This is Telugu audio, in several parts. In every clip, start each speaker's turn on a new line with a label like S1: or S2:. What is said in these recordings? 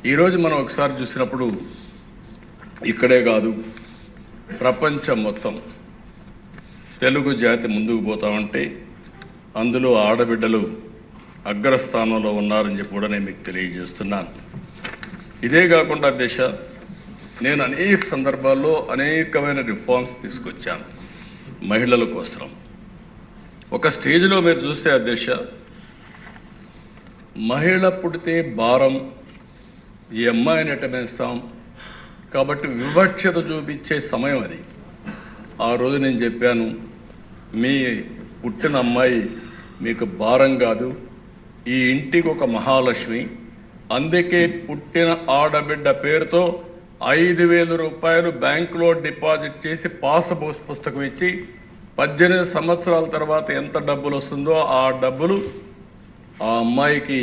S1: ఈరోజు మనం ఒకసారి చూసినప్పుడు ఇక్కడే కాదు ప్రపంచం మొత్తం తెలుగు జాతి ముందుకు పోతామంటే అందులో ఆడబిడ్డలు అగ్రస్థానంలో ఉన్నారని చెప్పి కూడా నేను మీకు తెలియజేస్తున్నాను. ఇదే కాకుండా నేను అనేక సందర్భాల్లో అనేకమైన రిఫార్మ్స్ తీసుకొచ్చాను మహిళల కోసం. ఒక స్టేజ్లో మీరు చూస్తే మహిళ పుడితే భారం, ఈ అమ్మాయిని ఎట్టమేస్తాం కాబట్టి వివక్షత చూపించే సమయం అది. ఆ రోజు నేను చెప్పాను, మీ పుట్టిన అమ్మాయి మీకు భారం కాదు, ఈ ఇంటికి ఒక మహాలక్ష్మి. అందుకే పుట్టిన ఆడబిడ్డ పేరుతో 5,000 రూపాయలు బ్యాంకులో డిపాజిట్ చేసి పాస్ పుస్తకం ఇచ్చి 18 సంవత్సరాల తర్వాత ఎంత డబ్బులు వస్తుందో ఆ డబ్బులు ఆ అమ్మాయికి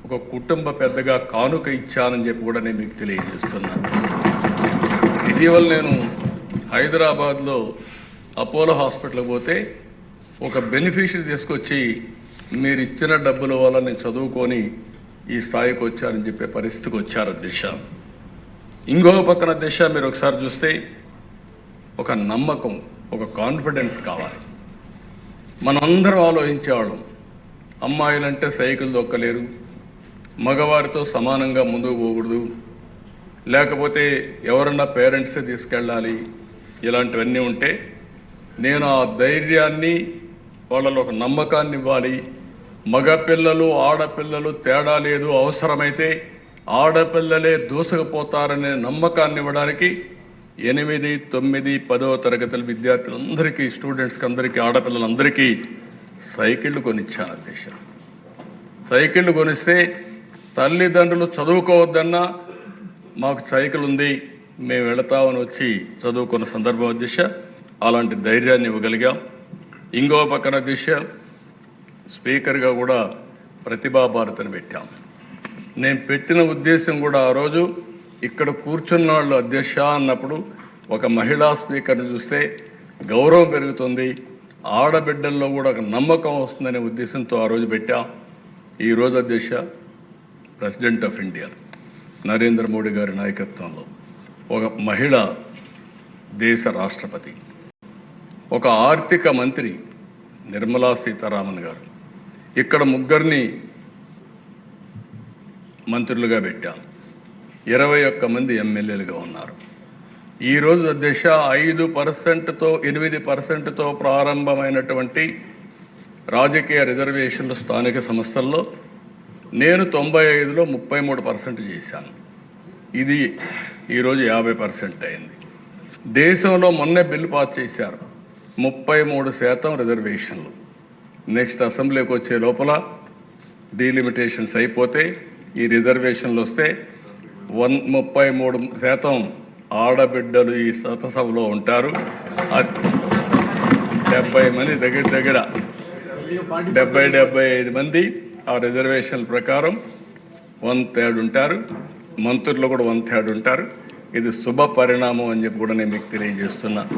S1: ఒక కుటుంబ పెద్దగా కానుక ఇచ్చానని చెప్పి కూడా నేను మీకు తెలియజేస్తున్నాను. ఇటీవల నేను హైదరాబాద్లో అపోలో హాస్పిటల్కి పోతే ఒక బెనిఫిషియరీ తీసుకొచ్చి మీరు ఇచ్చిన డబ్బుల వల్ల నేను చదువుకొని ఈ స్థాయికి వచ్చారని చెప్పే పరిస్థితికి వచ్చారు ఇంకో పక్కన మీరు ఒకసారి చూస్తే ఒక నమ్మకం, ఒక కాన్ఫిడెన్స్ కావాలి. మనందరం ఆలోచించేవాళ్ళం, అమ్మాయిలంటే సైకిల్ దొక్కలేరు, మగవారితో సమానంగా ముందుకు పోకూడదు, లేకపోతే ఎవరన్నా పేరెంట్సే తీసుకెళ్ళాలి, ఇలాంటివన్నీ ఉంటే నేను ఆ ధైర్యాన్ని వాళ్ళలో ఒక నమ్మకాన్ని ఇవ్వాలి. మగపిల్లలు ఆడపిల్లలు తేడా లేదు, అవసరమైతే ఆడపిల్లలే దూసుకుపోతారనే నమ్మకాన్ని ఇవ్వడానికి 8, 9, 10వ తరగతుల విద్యార్థులందరికీ, స్టూడెంట్స్కి అందరికీ, ఆడపిల్లలందరికీ సైకిళ్ళు కొనిచ్చాను సైకిళ్ళు కొనిస్తే తల్లిదండ్రులు చదువుకోవద్దన్నా మాకు సైకిల్ ఉంది మేము వెళతామని వచ్చి చదువుకున్న సందర్భం అలాంటి ధైర్యాన్ని ఇవ్వగలిగాం. ఇంకో పక్కన స్పీకర్గా కూడా ప్రతిభా భారతిని పెట్టాం. నేను పెట్టిన ఉద్దేశం కూడా ఆ రోజు ఇక్కడ కూర్చున్న వాళ్ళు అన్నప్పుడు ఒక మహిళా స్పీకర్ని చూస్తే గౌరవం పెరుగుతుంది, ఆడబిడ్డల్లో కూడా ఒక నమ్మకం వస్తుందనే ఉద్దేశంతో ఆ రోజు పెట్టాం. ఈరోజు president of India Narendra Modi గారి నాయకత్వంలో ఒక మహిళ దేశ రాష్ట్రపతి, ఒక ఆర్థిక మంత్రి నిర్మలా సీతారామన్ గారు, ఇక్కడ 3 మంత్రులుగా పెట్టాం, 21 మంది ఎమ్మెల్యేలుగా ఉన్నారు. ఈరోజు 5%తో 8%తో ప్రారంభమైనటువంటి రాజకీయ రిజర్వేషన్లు స్థానిక సంస్థల్లో నేను 95లో 33% చేశాను. ఇది ఈరోజు 50% అయింది. దేశంలో మొన్నే బిల్లు పాస్ చేశారు, 33% రిజర్వేషన్లు. నెక్స్ట్ అసెంబ్లీకి వచ్చే లోపల డీలిమిటేషన్స్ అయిపోతే ఈ రిజర్వేషన్లు వస్తే 33% ఆడబిడ్డలు ఈ చట్టసభలో ఉంటారు. 70 మంది దగ్గర 75 మంది ఆ రిజర్వేషన్ల ప్రకారం 1/3 ఉంటారు. మంత్రులు కూడా 1/3 ఉంటారు. ఇది శుభ పరిణామం అని చెప్పి కూడా నేను మీకు తెలియజేస్తున్నాను.